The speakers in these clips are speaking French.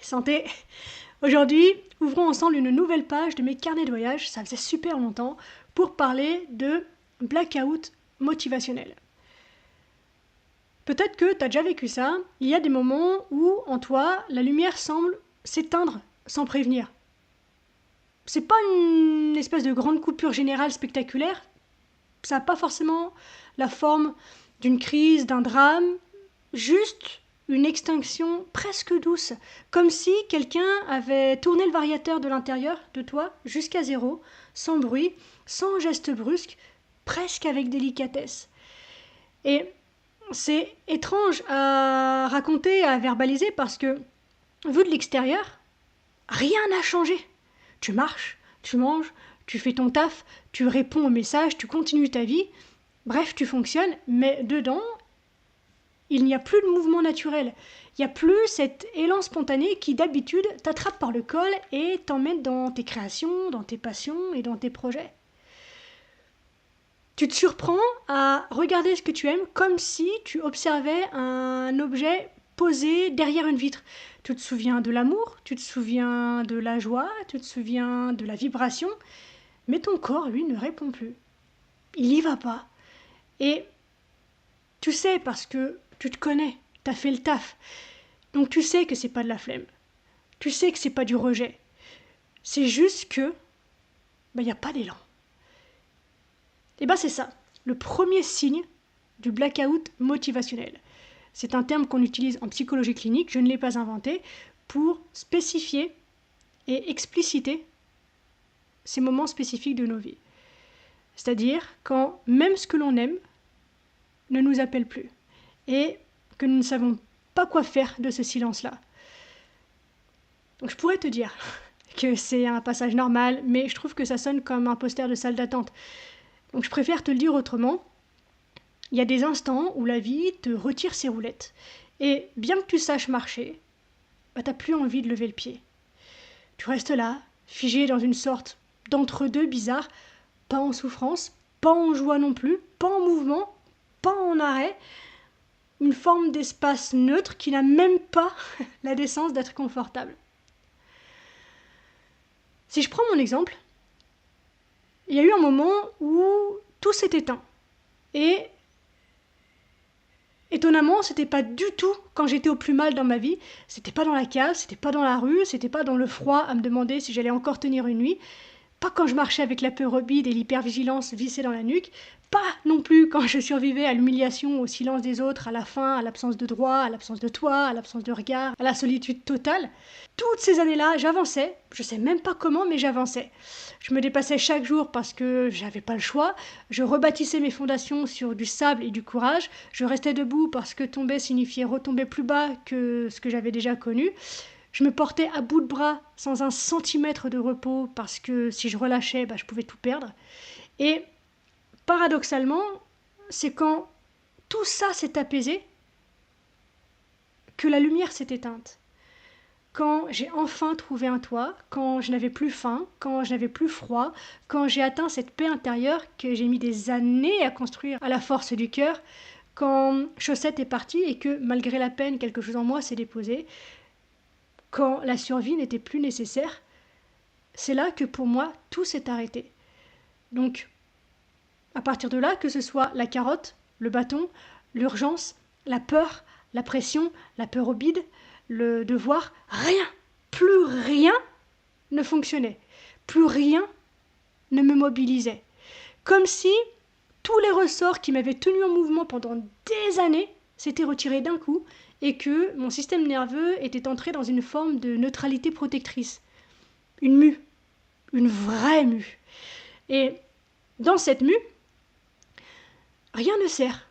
Santé! Aujourd'hui, ouvrons ensemble une nouvelle page de mes carnets de voyage, ça faisait super longtemps, pour parler de blackout motivationnel. Peut-être que tu as déjà vécu ça, il y a des moments où, en toi, la lumière semble s'éteindre sans prévenir. C'est pas une espèce de grande coupure générale spectaculaire, ça n'a pas forcément la forme d'une crise, d'un drame, juste une extinction presque douce, comme si quelqu'un avait tourné le variateur de l'intérieur de toi jusqu'à zéro, sans bruit, sans geste brusque, presque avec délicatesse. Et c'est étrange à raconter, à verbaliser, parce que, vu de l'extérieur, rien n'a changé. Tu marches, tu manges, tu fais ton taf, tu réponds aux messages, tu continues ta vie, bref, tu fonctionnes, mais dedans, il n'y a plus de mouvement naturel. Il n'y a plus cet élan spontané qui, d'habitude, t'attrape par le col et t'emmène dans tes créations, dans tes passions et dans tes projets. Tu te surprends à regarder ce que tu aimes comme si tu observais un objet posé derrière une vitre. Tu te souviens de l'amour, tu te souviens de la joie, tu te souviens de la vibration, mais ton corps, lui, ne répond plus. Il n'y va pas. Et tu sais parce que tu te connais, tu as fait le taf. Donc tu sais que c'est pas de la flemme. Tu sais que c'est pas du rejet. C'est juste que il n'y a pas d'élan. Et c'est ça, le premier signe du blackout motivationnel. C'est un terme qu'on utilise en psychologie clinique, je ne l'ai pas inventé, pour spécifier et expliciter ces moments spécifiques de nos vies. C'est-à-dire quand même ce que l'on aime ne nous appelle plus et que nous ne savons pas quoi faire de ce silence-là. Donc je pourrais te dire que c'est un passage normal, mais je trouve que ça sonne comme un poster de salle d'attente. Donc je préfère te le dire autrement. Il y a des instants où la vie te retire ses roulettes. Et bien que tu saches marcher, t'as plus envie de lever le pied. Tu restes là, figé dans une sorte d'entre-deux bizarre, pas en souffrance, pas en joie non plus, pas en mouvement, pas en arrêt. Une forme d'espace neutre qui n'a même pas la décence d'être confortable. Si je prends mon exemple, il y a eu un moment où tout s'est éteint. Et étonnamment, c'était pas du tout quand j'étais au plus mal dans ma vie. C'était pas dans la cave, c'était pas dans la rue, c'était pas dans le froid à me demander si j'allais encore tenir une nuit. Pas quand je marchais avec la peur bide et l'hypervigilance vissée dans la nuque. Pas non plus quand je survivais à l'humiliation, au silence des autres, à la faim, à l'absence de droit, à l'absence de toit, à l'absence de regard, à la solitude totale. Toutes ces années-là, j'avançais. Je sais même pas comment, mais j'avançais. Je me dépassais chaque jour parce que j'avais pas le choix. Je rebâtissais mes fondations sur du sable et du courage. Je restais debout parce que tomber signifiait retomber plus bas que ce que j'avais déjà connu. Je me portais à bout de bras sans un centimètre de repos parce que si je relâchais, je pouvais tout perdre. Et paradoxalement, c'est quand tout ça s'est apaisé que la lumière s'est éteinte. Quand j'ai enfin trouvé un toit, quand je n'avais plus faim, quand je n'avais plus froid, quand j'ai atteint cette paix intérieure que j'ai mis des années à construire à la force du cœur, quand Chaussette est partie et que, malgré la peine, quelque chose en moi s'est déposé, quand la survie n'était plus nécessaire, c'est là que pour moi tout s'est arrêté. Donc, à partir de là, que ce soit la carotte, le bâton, l'urgence, la peur, la pression, la peur au bide, le devoir, rien, plus rien ne fonctionnait. Plus rien ne me mobilisait. Comme si tous les ressorts qui m'avaient tenu en mouvement pendant des années s'étaient retirés d'un coup et que mon système nerveux était entré dans une forme de neutralité protectrice. Une mue. Une vraie mue. Et dans cette mue, rien ne sert,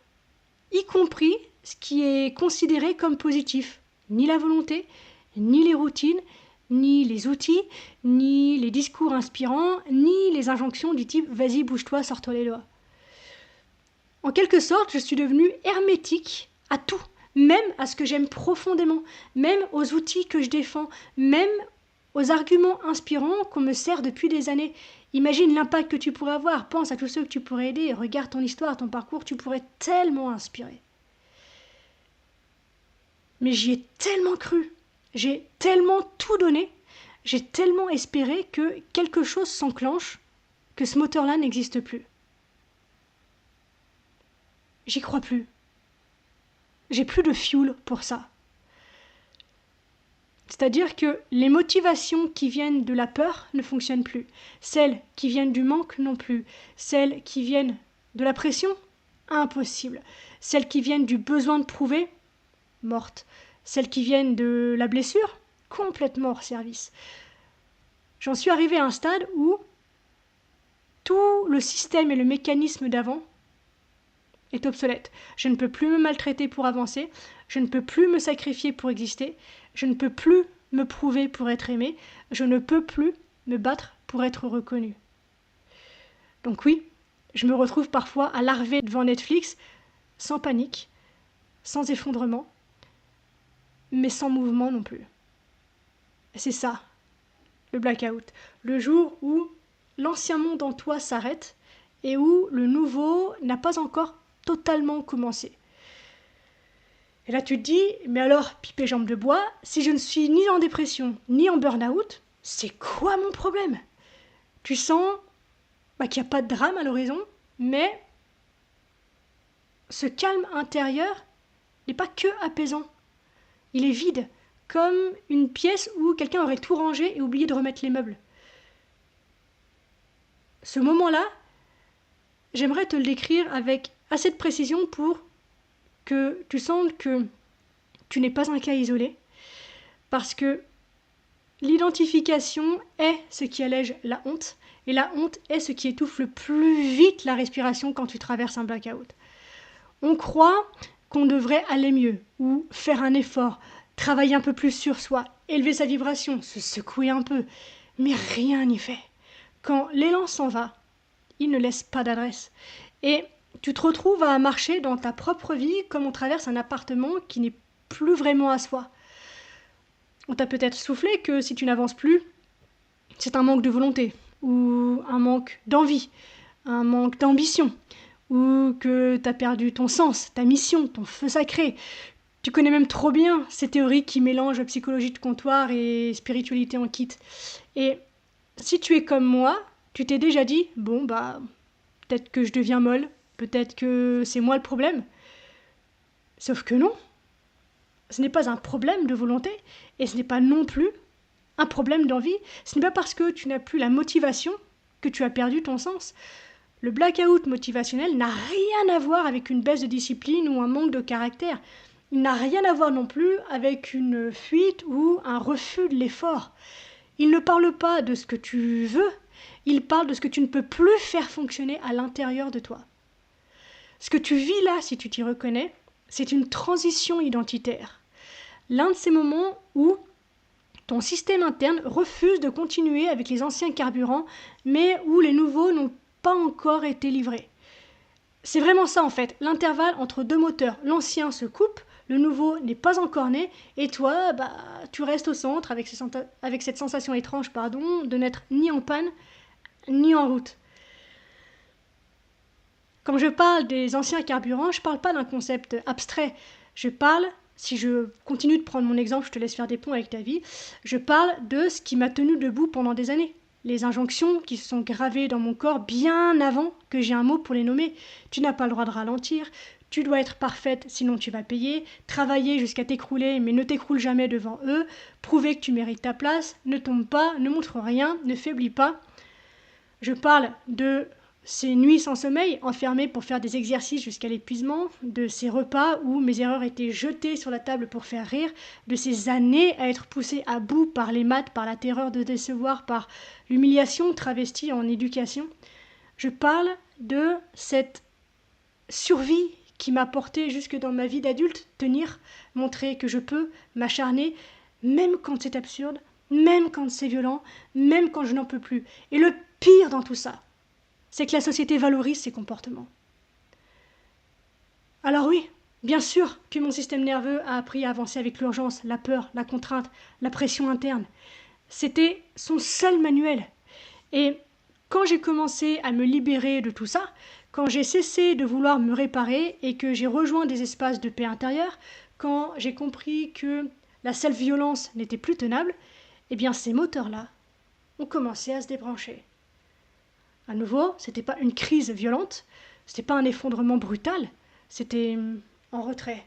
y compris ce qui est considéré comme positif. Ni la volonté, ni les routines, ni les outils, ni les discours inspirants, ni les injonctions du type « vas-y, bouge-toi, sors-toi les doigts ». En quelque sorte, je suis devenue hermétique à tout, même à ce que j'aime profondément, même aux outils que je défends, même aux arguments inspirants qu'on me sert depuis des années. Imagine l'impact que tu pourrais avoir, pense à tous ceux que tu pourrais aider, regarde ton histoire, ton parcours, tu pourrais tellement inspirer. Mais j'y ai tellement cru, J'ai tellement tout donné, j'ai tellement espéré que quelque chose s'enclenche, que ce moteur-là n'existe plus. J'y crois plus. J'ai plus de fuel pour ça. C'est-à-dire que les motivations qui viennent de la peur ne fonctionnent plus. Celles qui viennent du manque non plus. Celles qui viennent de la pression, impossible. Celles qui viennent du besoin de prouver, mortes. Celles qui viennent de la blessure, complètement hors service. J'en suis arrivé à un stade où tout le système et le mécanisme d'avant est obsolète. Je ne peux plus me maltraiter pour avancer, je ne peux plus me sacrifier pour exister, je ne peux plus me prouver pour être aimé, je ne peux plus me battre pour être reconnu. Donc oui, je me retrouve parfois à larver devant Netflix, sans panique, sans effondrement, mais sans mouvement non plus. C'est ça, le blackout, le jour où l'ancien monde en toi s'arrête et où le nouveau n'a pas encore totalement commencé. Et là tu te dis, mais alors, pipe et jambe de bois, si je ne suis ni en dépression, ni en burn-out, c'est quoi mon problème? Tu sens qu'il n'y a pas de drame à l'horizon, mais ce calme intérieur n'est pas que apaisant. Il est vide, comme une pièce où quelqu'un aurait tout rangé et oublié de remettre les meubles. Ce moment-là, j'aimerais te le décrire avec assez de précision pour que tu sentes que tu n'es pas un cas isolé, parce que l'identification est ce qui allège la honte, et la honte est ce qui étouffe le plus vite la respiration quand tu traverses un blackout. On croit qu'on devrait aller mieux, ou faire un effort, travailler un peu plus sur soi, élever sa vibration, se secouer un peu, mais rien n'y fait. Quand l'élan s'en va, il ne laisse pas d'adresse. Et tu te retrouves à marcher dans ta propre vie comme on traverse un appartement qui n'est plus vraiment à soi. On t'a peut-être soufflé que si tu n'avances plus, c'est un manque de volonté, ou un manque d'envie, un manque d'ambition, ou que t'as perdu ton sens, ta mission, ton feu sacré. Tu connais même trop bien ces théories qui mélangent psychologie de comptoir et spiritualité en kit. Et si tu es comme moi, tu t'es déjà dit, bon peut-être que je deviens molle, peut-être que c'est moi le problème. Sauf que non. Ce n'est pas un problème de volonté, et ce n'est pas non plus un problème d'envie. Ce n'est pas parce que tu n'as plus la motivation que tu as perdu ton sens. Le blackout motivationnel n'a rien à voir avec une baisse de discipline ou un manque de caractère. Il n'a rien à voir non plus avec une fuite ou un refus de l'effort. Il ne parle pas de ce que tu veux, il parle de ce que tu ne peux plus faire fonctionner à l'intérieur de toi. Ce que tu vis là, si tu t'y reconnais, c'est une transition identitaire. L'un de ces moments où ton système interne refuse de continuer avec les anciens carburants, mais où les nouveaux n'ont pas encore été livrés. C'est vraiment ça en fait, l'intervalle entre deux moteurs. L'ancien se coupe, le nouveau n'est pas encore né, et toi, tu restes au centre avec cette sensation étrange, de n'être ni en panne, ni en route. Quand je parle des anciens carburants, je ne parle pas d'un concept abstrait. Je parle, si je continue de prendre mon exemple, je te laisse faire des ponts avec ta vie, je parle de ce qui m'a tenu debout pendant des années. Les injonctions qui se sont gravées dans mon corps bien avant que j'ai un mot pour les nommer. Tu n'as pas le droit de ralentir, tu dois être parfaite sinon tu vas payer, travailler jusqu'à t'écrouler mais ne t'écroule jamais devant eux, prouver que tu mérites ta place, ne tombe pas, ne montre rien, ne faiblis pas. Je parle de ces nuits sans sommeil, enfermées pour faire des exercices jusqu'à l'épuisement, de ces repas où mes erreurs étaient jetées sur la table pour faire rire, de ces années à être poussées à bout par les maths, par la terreur de décevoir, par l'humiliation travestie en éducation. Je parle de cette survie qui m'a porté jusque dans ma vie d'adulte, tenir, montrer que je peux, m'acharner, même quand c'est absurde, même quand c'est violent, même quand je n'en peux plus. Et le pire dans tout ça, c'est que la société valorise ces comportements. Alors oui, bien sûr que mon système nerveux a appris à avancer avec l'urgence, la peur, la contrainte, la pression interne. C'était son seul manuel. Et quand j'ai commencé à me libérer de tout ça, quand j'ai cessé de vouloir me réparer et que j'ai rejoint des espaces de paix intérieure, quand j'ai compris que la seule violence n'était plus tenable, eh bien ces moteurs-là ont commencé à se débrancher. À nouveau, c'était pas une crise violente, c'était pas un effondrement brutal, c'était un retrait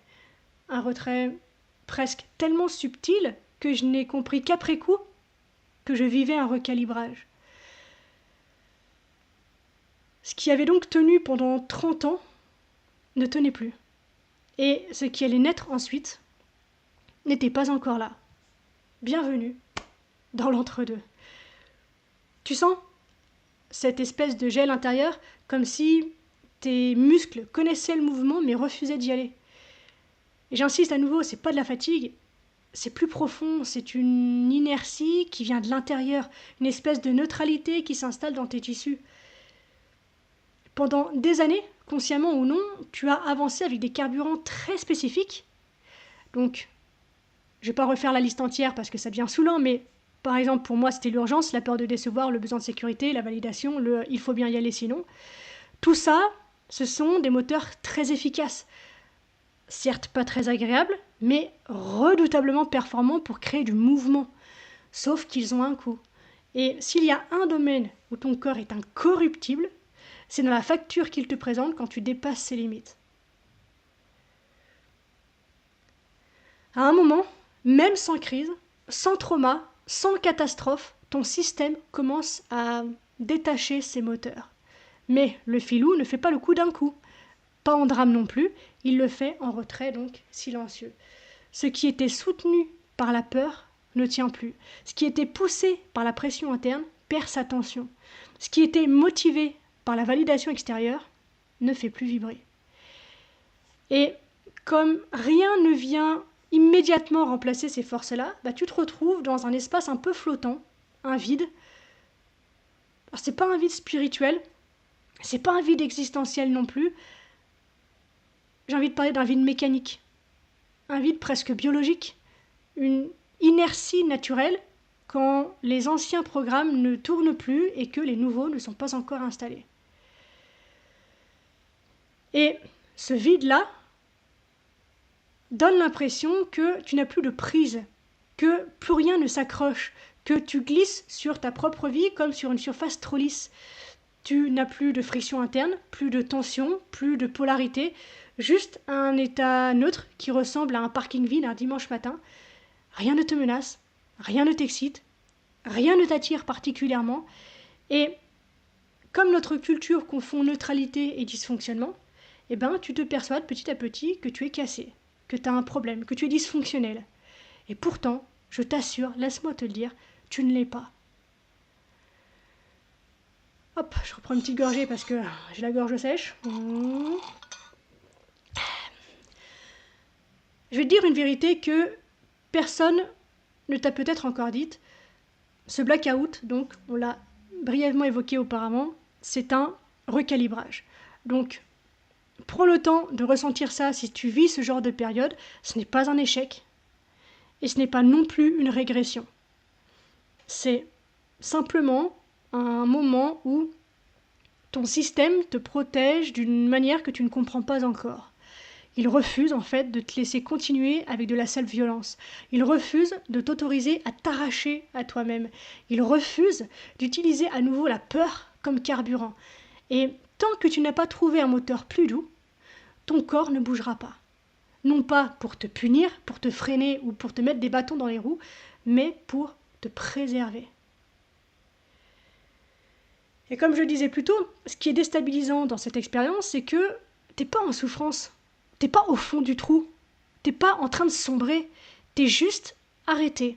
presque tellement subtil que je n'ai compris qu'après coup que je vivais un recalibrage. Ce qui avait donc tenu pendant 30 ans ne tenait plus. Et ce qui allait naître ensuite n'était pas encore là. Bienvenue dans l'entre-deux. Tu sens cette espèce de gel intérieur comme si tes muscles connaissaient le mouvement mais refusaient d'y aller. Et j'insiste à nouveau, c'est pas de la fatigue, c'est plus profond, c'est une inertie qui vient de l'intérieur, une espèce de neutralité qui s'installe dans tes tissus. Pendant des années, consciemment ou non, tu as avancé avec des carburants très spécifiques. Donc, je ne vais pas refaire la liste entière parce que ça devient saoulant, mais par exemple, pour moi, c'était l'urgence, la peur de décevoir, le besoin de sécurité, la validation, le « il faut bien y aller sinon ». Tout ça, ce sont des moteurs très efficaces. Certes pas très agréables, mais redoutablement performants pour créer du mouvement. Sauf qu'ils ont un coût. Et s'il y a un domaine où ton corps est incorruptible, c'est dans la facture qu'il te présente quand tu dépasses ses limites. À un moment, même sans crise, sans trauma, sans catastrophe, ton système commence à détacher ses moteurs. Mais le filou ne fait pas le coup d'un coup. Pas en drame non plus, il le fait en retrait donc silencieux. Ce qui était soutenu par la peur ne tient plus. Ce qui était poussé par la pression interne perd sa tension. Ce qui était motivé par la validation extérieure ne fait plus vibrer. Et comme rien ne vient immédiatement remplacer ces forces-là, tu te retrouves dans un espace un peu flottant, un vide. Alors c'est pas un vide spirituel, c'est pas un vide existentiel non plus. J'ai envie de parler d'un vide mécanique, un vide presque biologique, une inertie naturelle quand les anciens programmes ne tournent plus et que les nouveaux ne sont pas encore installés. Et ce vide-là donne l'impression que tu n'as plus de prise, que plus rien ne s'accroche, que tu glisses sur ta propre vie comme sur une surface trop lisse. Tu n'as plus de friction interne, plus de tension, plus de polarité, juste un état neutre qui ressemble à un parking vide un dimanche matin. Rien ne te menace, rien ne t'excite, rien ne t'attire particulièrement. Et comme notre culture confond neutralité et dysfonctionnement, tu te persuades petit à petit que tu es cassé, que tu as un problème, que tu es dysfonctionnel. Et pourtant, je t'assure, laisse-moi te le dire, tu ne l'es pas. Hop, je reprends une petite gorgée parce que j'ai la gorge sèche. Je vais te dire une vérité que personne ne t'a peut-être encore dite. Ce blackout, donc, on l'a brièvement évoqué auparavant, c'est un recalibrage. Donc, prends le temps de ressentir ça si tu vis ce genre de période. Ce n'est pas un échec et ce n'est pas non plus une régression. C'est simplement un moment où ton système te protège d'une manière que tu ne comprends pas encore. Il refuse en fait de te laisser continuer avec de la seule violence. Il refuse de t'autoriser à t'arracher à toi-même. Il refuse d'utiliser à nouveau la peur comme carburant. Et tant que tu n'as pas trouvé un moteur plus doux, ton corps ne bougera pas. Non pas pour te punir, pour te freiner ou pour te mettre des bâtons dans les roues, mais pour te préserver. Et comme je le disais plus tôt, ce qui est déstabilisant dans cette expérience, c'est que t'es pas en souffrance, t'es pas au fond du trou, t'es pas en train de sombrer, t'es juste arrêté.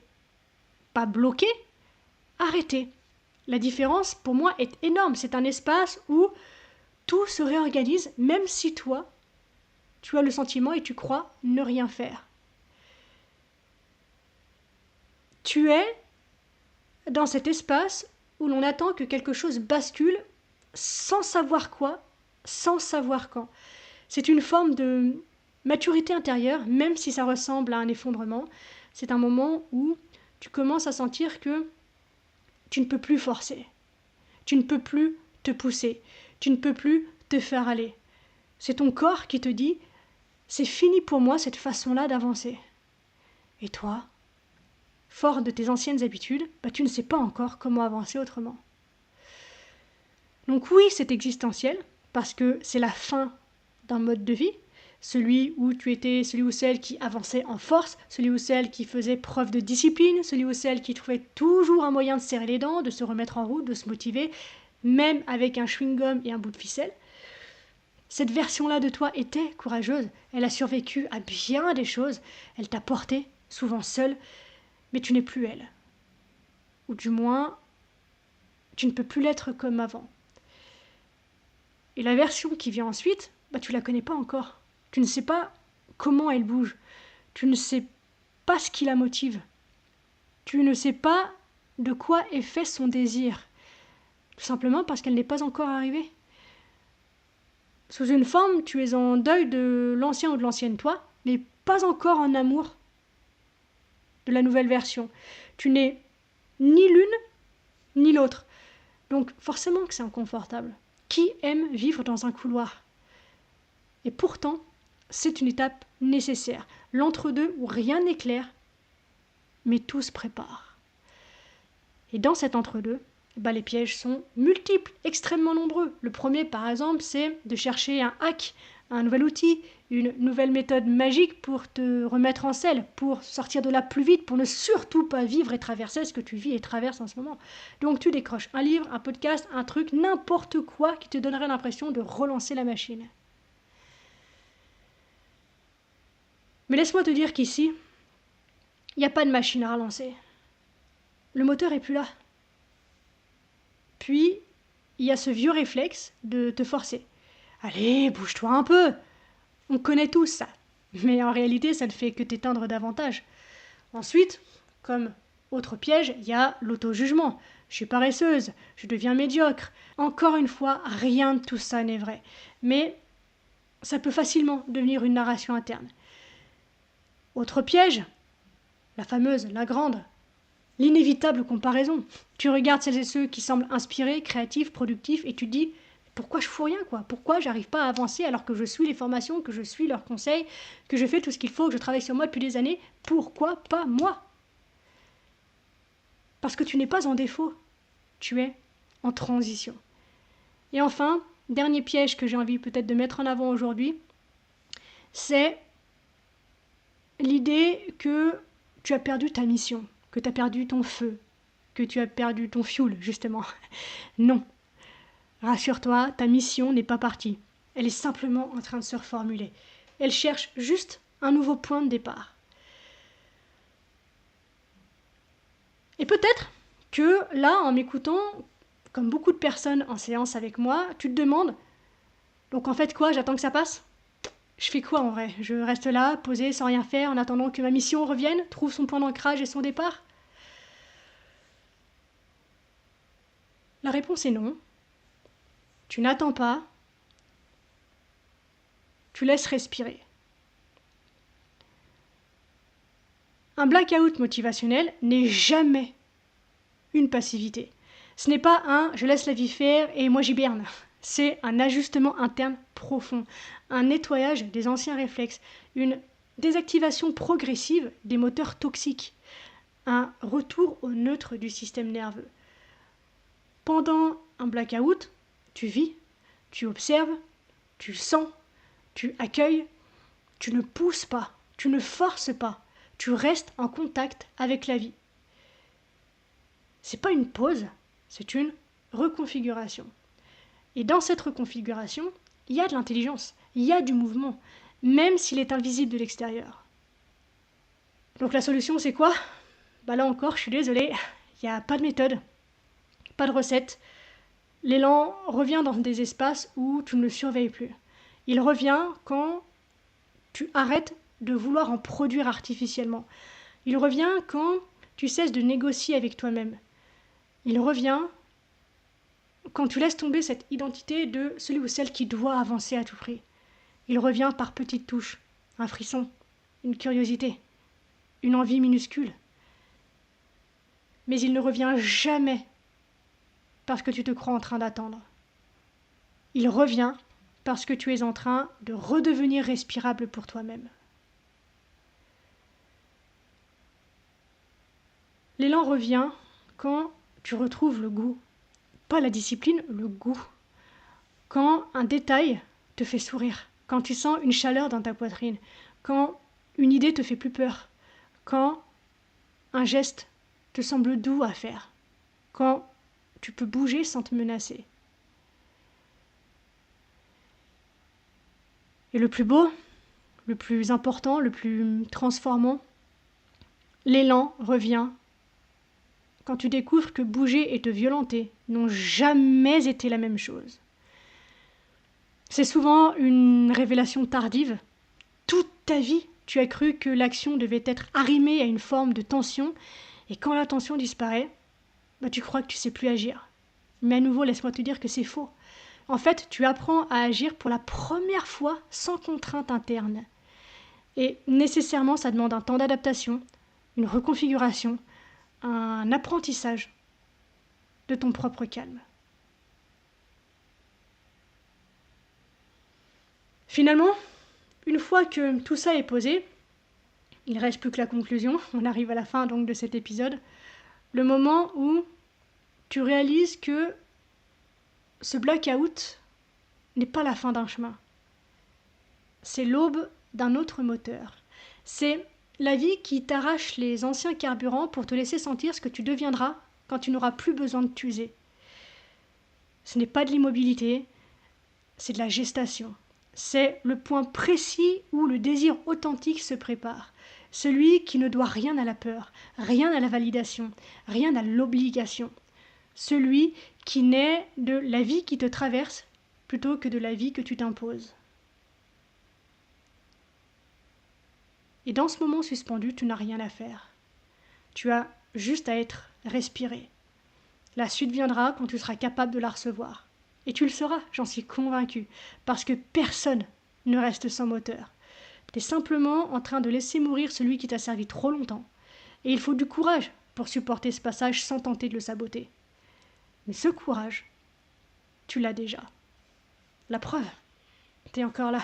Pas bloqué, arrêté. La différence, pour moi, est énorme. C'est un espace où tout se réorganise, même si toi, tu as le sentiment et tu crois ne rien faire. Tu es dans cet espace où l'on attend que quelque chose bascule sans savoir quoi, sans savoir quand. C'est une forme de maturité intérieure, même si ça ressemble à un effondrement. C'est un moment où tu commences à sentir que tu ne peux plus forcer. Tu ne peux plus te pousser. Tu ne peux plus te faire aller. C'est ton corps qui te dit « c'est fini pour moi cette façon-là d'avancer ». Et toi, fort de tes anciennes habitudes, tu ne sais pas encore comment avancer autrement. Donc oui, c'est existentiel, parce que c'est la fin d'un mode de vie, celui où tu étais celui ou celle qui avançait en force, celui ou celle qui faisait preuve de discipline, celui ou celle qui trouvait toujours un moyen de serrer les dents, de se remettre en route, de se motiver, même avec un chewing-gum et un bout de ficelle. Cette version-là de toi était courageuse, elle a survécu à bien des choses, elle t'a porté, souvent seule, mais tu n'es plus elle. Ou du moins, tu ne peux plus l'être comme avant. Et la version qui vient ensuite, tu la connais pas encore. Tu ne sais pas comment elle bouge. Tu ne sais pas ce qui la motive. Tu ne sais pas de quoi est fait son désir. Tout simplement parce qu'elle n'est pas encore arrivée. Sous une forme, tu es en deuil de l'ancien ou de l'ancienne toi, mais pas encore en amour de la nouvelle version. Tu n'es ni l'une, ni l'autre. Donc forcément que c'est inconfortable. Qui aime vivre dans un couloir? Et pourtant, c'est une étape nécessaire. L'entre-deux où rien n'est clair, mais tout se prépare. Et dans cet entre-deux, les pièges sont multiples, extrêmement nombreux. Le premier, par exemple, c'est de chercher un hack, un nouvel outil, une nouvelle méthode magique pour te remettre en selle, pour sortir de là plus vite, pour ne surtout pas vivre et traverser ce que tu vis et traverses en ce moment. Donc tu décroches un livre, un podcast, un truc, n'importe quoi qui te donnerait l'impression de relancer la machine. Mais laisse-moi te dire qu'ici, il n'y a pas de machine à relancer. Le moteur est plus là. Puis, il y a ce vieux réflexe de te forcer. Allez, bouge-toi un peu. On connaît tous ça. Mais en réalité, ça ne fait que t'éteindre davantage. Ensuite, comme autre piège, il y a l'auto-jugement. Je suis paresseuse, je deviens médiocre. Encore une fois, rien de tout ça n'est vrai. Mais ça peut facilement devenir une narration interne. Autre piège, la fameuse, la grande, l'inévitable comparaison. Tu regardes celles et ceux qui semblent inspirés, créatifs, productifs, et tu te dis pourquoi je fous rien, quoi? Pourquoi j'arrive pas à avancer alors que je suis les formations, que je suis leurs conseils, que je fais tout ce qu'il faut, que je travaille sur moi depuis des années? Pourquoi pas moi? Parce que tu n'es pas en défaut, tu es en transition. Et enfin, dernier piège que j'ai envie peut-être de mettre en avant aujourd'hui, c'est l'idée que tu as perdu ta mission, que tu as perdu ton feu, que tu as perdu ton fioul, justement. Non. Rassure-toi, ta mission n'est pas partie. Elle est simplement en train de se reformuler. Elle cherche juste un nouveau point de départ. Et peut-être que là, en m'écoutant, comme beaucoup de personnes en séance avec moi, tu te demandes, donc en fait quoi, j'attends que ça passe? Je fais quoi en vrai? Je reste là, posée, sans rien faire, en attendant que ma mission revienne, trouve son point d'ancrage et son départ? La réponse est non. Tu n'attends pas. Tu laisses respirer. Un blackout motivationnel n'est jamais une passivité. Ce n'est pas un « je laisse la vie faire et moi j'hiberne ». C'est un ajustement interne profond, un nettoyage des anciens réflexes, une désactivation progressive des moteurs toxiques, un retour au neutre du système nerveux. Pendant un blackout, tu vis, tu observes, tu sens, tu accueilles, tu ne pousses pas, tu ne forces pas, tu restes en contact avec la vie. C'est pas une pause, c'est une reconfiguration. Et dans cette reconfiguration, il y a de l'intelligence, il y a du mouvement, même s'il est invisible de l'extérieur. Donc la solution, c'est quoi? Là encore, je suis désolée, il n'y a pas de méthode, pas de recette. L'élan revient dans des espaces où tu ne le surveilles plus. Il revient quand tu arrêtes de vouloir en produire artificiellement. Il revient quand tu cesses de négocier avec toi-même. Il revient quand tu laisses tomber cette identité de celui ou celle qui doit avancer à tout prix. Il revient par petites touches, un frisson, une curiosité, une envie minuscule. Mais il ne revient jamais parce que tu te crois en train d'attendre. Il revient parce que tu es en train de redevenir respirable pour toi-même. L'élan revient quand tu retrouves le goût. Pas la discipline, le goût. Quand un détail te fait sourire, quand tu sens une chaleur dans ta poitrine, quand une idée te fait plus peur, quand un geste te semble doux à faire, quand tu peux bouger sans te menacer. Et le plus beau, le plus important, le plus transformant, l'élan revient quand tu découvres que bouger et te violenter n'ont jamais été la même chose. C'est souvent une révélation tardive. Toute ta vie, tu as cru que l'action devait être arrimée à une forme de tension, et quand la tension disparaît, tu crois que tu ne sais plus agir. Mais à nouveau, laisse-moi te dire que c'est faux. En fait, tu apprends à agir pour la première fois sans contrainte interne. Et nécessairement, ça demande un temps d'adaptation, une reconfiguration, un apprentissage de ton propre calme. Finalement, une fois que tout ça est posé, il ne reste plus que la conclusion, on arrive à la fin donc de cet épisode, le moment où tu réalises que ce blackout n'est pas la fin d'un chemin. C'est l'aube d'un autre moteur. C'est la vie qui t'arrache les anciens carburants pour te laisser sentir ce que tu deviendras quand tu n'auras plus besoin de t'user. Ce n'est pas de l'immobilité, c'est de la gestation. C'est le point précis où le désir authentique se prépare. Celui qui ne doit rien à la peur, rien à la validation, rien à l'obligation. Celui qui naît de la vie qui te traverse plutôt que de la vie que tu t'imposes. Et dans ce moment suspendu, tu n'as rien à faire. Tu as juste à être respiré. La suite viendra quand tu seras capable de la recevoir. Et tu le sauras, j'en suis convaincue, parce que personne ne reste sans moteur. Tu es simplement en train de laisser mourir celui qui t'a servi trop longtemps. Et il faut du courage pour supporter ce passage sans tenter de le saboter. Mais ce courage, tu l'as déjà. La preuve, t'es encore là.